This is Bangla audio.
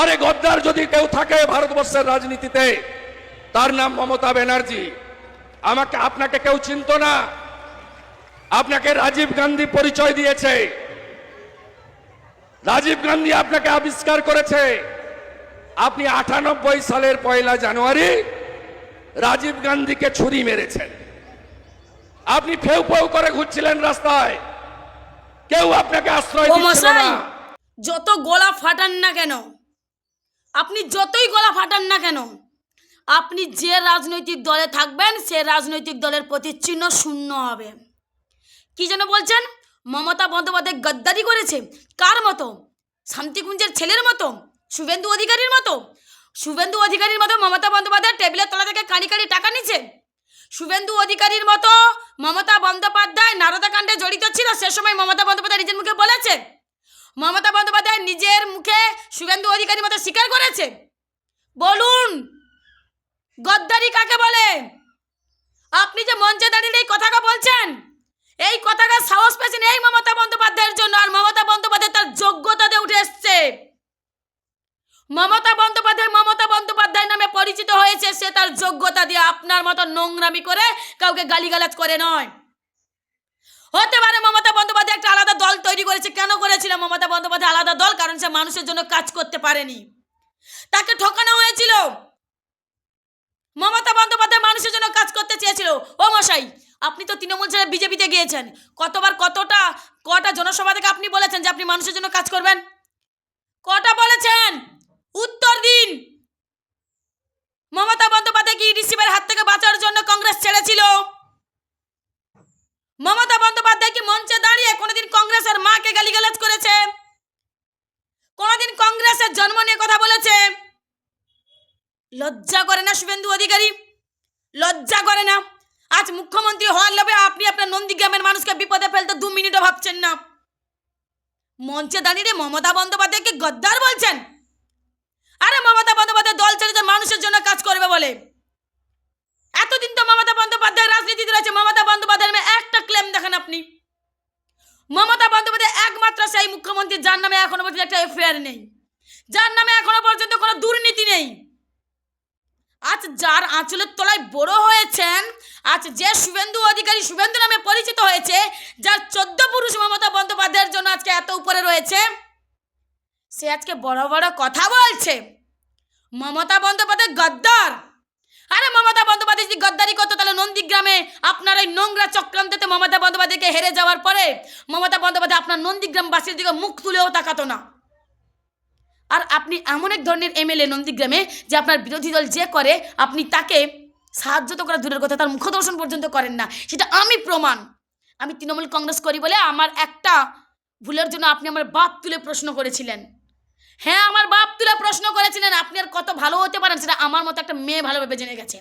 আরে গদ্দার যদি কেউ থাকে ভারতবর্ষের রাজনীতিতে তার নাম মমতা ব্যানার্জি। আপনাকে কেউ চিনত না, আপনাকে রাজীব গান্ধী পরিচয় দিয়েছে, রাজীব গান্ধী আপনাকে আবিষ্কার করেছে। আপনি 98 সালের 1 জানুয়ারি রাজীব গান্ধীকে ছুরি মেরেছেন। আপনি ফেউ ফেউ করে ঘুরছিলেন রাস্তায়, কেউ আপনাকে আশ্রয় দিচ্ছিল না। যত গলা ফাটান না কেন, আপনি যতই গলা ফাটান না কেন, আপনি যে রাজনৈতিক দলে থাকবেন সে রাজনৈতিক দলের প্রতি চিহ্ন শূন্য হবে। কি যেন বলছেন, মমতা বন্দ্যোপাধ্যায় গদ্দারি করেছে। কার মতো? শান্তিকুঞ্জের ছেলের মতো, শুভেন্দু অধিকারীর মতো। শুভেন্দু অধিকারীর মতো মমতা বন্দ্যোপাধ্যায় টেবিলের তলা থেকে কাঁড়ি কাঁড়ি টাকা নিচ্ছে। শুভেন্দু অধিকারীর মতো মমতা বন্দ্যোপাধ্যায় নারদাকাণ্ডে জড়িত ছিল, সে সময় মমতা বন্দ্যোপাধ্যায় নিজের মুখে বলেছে। মমতা বন্দ্যোপাধ্যায় নিজের মুখে শুভেন্দু অধিকারীর মতো স্বীকার করেছে। বলুন গদ্দারি কাকে বলে? আপনি যে মঞ্চে দাঁড়িয়ে এই কথাটা বলছেন, এই কথাটা সাহস পেয়েছেন এই মমতা বন্দ্যোপাধ্যায়ের জন্য। আর মমতা বন্দ্যোপাধ্যায় তার যোগ্যতাতে উঠে এসছে। মমতা বন্দ্যোপাধ্যায় নামে পরিচিত হয়েছে সে তার যোগ্যতা দিয়ে, আপনার মতো নোংরামি করে কাউকে গালিগালাজ করে নয়। হতে পারে মমতা বন্দ্যোপাধ্যায় একটা আলাদা দল তৈরি করেছে। কেন করেছিল মমতা বন্দ্যোপাধ্যায় আলাদা দল? কারণ সে মানুষের জন্য কাজ করতে পারেনি, তাকে ঠকানো হয়েছিল। মমতা বন্দ্যোপাধ্যায় মানুষের জন্য কাজ করতে চেয়েছিল। ও মশাই, আপনি তো তৃণমূল ছেড়ে বিজেপিতে গিয়েছেন। কটা জনসভা থেকে আপনি বলেছেন যে আপনি মানুষের জন্য কাজ করবেন? কটা বলেছেন? উত্তর দিন। মমতা বন্দ্যোপাধ্যায় কি রিসিভের হাত থেকে বাঁচার জন্য কংগ্রেস ছেড়েছিল? মমতা বন্দ্যোপাধ্যায় কি মঞ্চে দাঁড়িয়ে কোনোদিন কংগ্রেসের মাকে গালিগালাজ করেছে? কোনোদিন কংগ্রেসের জন্ম নিয়ে কথা বলেছে? লজ্জা করে না শুভেন্দু অধিকারী? লজ্জা করে না? আজ মুখ্যমন্ত্রী হওয়ার লোভে আপনি আপনার নন্দীগ্রামের মানুষকে বিপদে ফেলতে 2 মিনিটও ভাবছেন না। মঞ্চে দাঁড়িয়ে মমতা বন্দ্যোপাধ্যায়কে গদ্দার বলছেন। আরে মমতা বন্দ্যোপাধ্যায় দল ছেড়ে মানুষের জন্য কাজ করবে বলে। এতদিন তো মমতা বন্দ্যোপাধ্যায় রাজনীতিতে রয়েছে, মমতা বন্দ্যোপাধ্যায়ের একটা ক্লেম দেখেন আপনি। মমতা বন্দ্যোপাধ্যায় একমাত্র সেই মুখ্যমন্ত্রী যার নামে এখনো পর্যন্ত একটা এফআইআর নেই, যার নামে এখনো পর্যন্ত কোনো দুর্নীতি নেই। আজ যার আঁচলের তলায় বড় হয়েছেন, আজ যে শুভেন্দু অধিকারী শুভেন্দু নামে পরিচিত হয়েছে, যার 14 পুরুষ মমতা বন্দ্যোপাধ্যায়ের জন্য আজকে এত উপরে রয়েছে, সে আজকে বড় বড় কথা বলছে মমতা বন্দ্যোপাধ্যায় গদ্দার। আরে মমতা বন্দ্যোপাধ্যায় যদি গদ্দারি করতো তাহলে নন্দীগ্রামে আপনার এই নোংরা চক্রান্তে মমতা বন্দ্যোপাধ্যায়কে হেরে যাওয়ার পরে মমতা বন্দ্যোপাধ্যায় আপনার নন্দীগ্রামবাসীর দিকে মুখ তুলেও তাকাতো না। আর আপনি এমন এক ধরনের এমএলএ নন্দীগ্রামে যে আপনার বিরোধী দল যে করে আপনি তাকে সাহায্য তো করা দূরের কথা, তার মুখদর্শন পর্যন্ত করেন না। সেটা আমি প্রমাণ। আমি তৃণমূল কংগ্রেস করি বলে আমার একটা ভুলের জন্য আপনি আমার বাপ তুলে প্রশ্ন করেছিলেন। হ্যাঁ, আমার বাপ তুলে প্রশ্ন করেছিলেন। আপনি আর কত ভালো হতে পারেন সেটা আমার মতো একটা মেয়ে ভালোভাবে জেনে গেছে।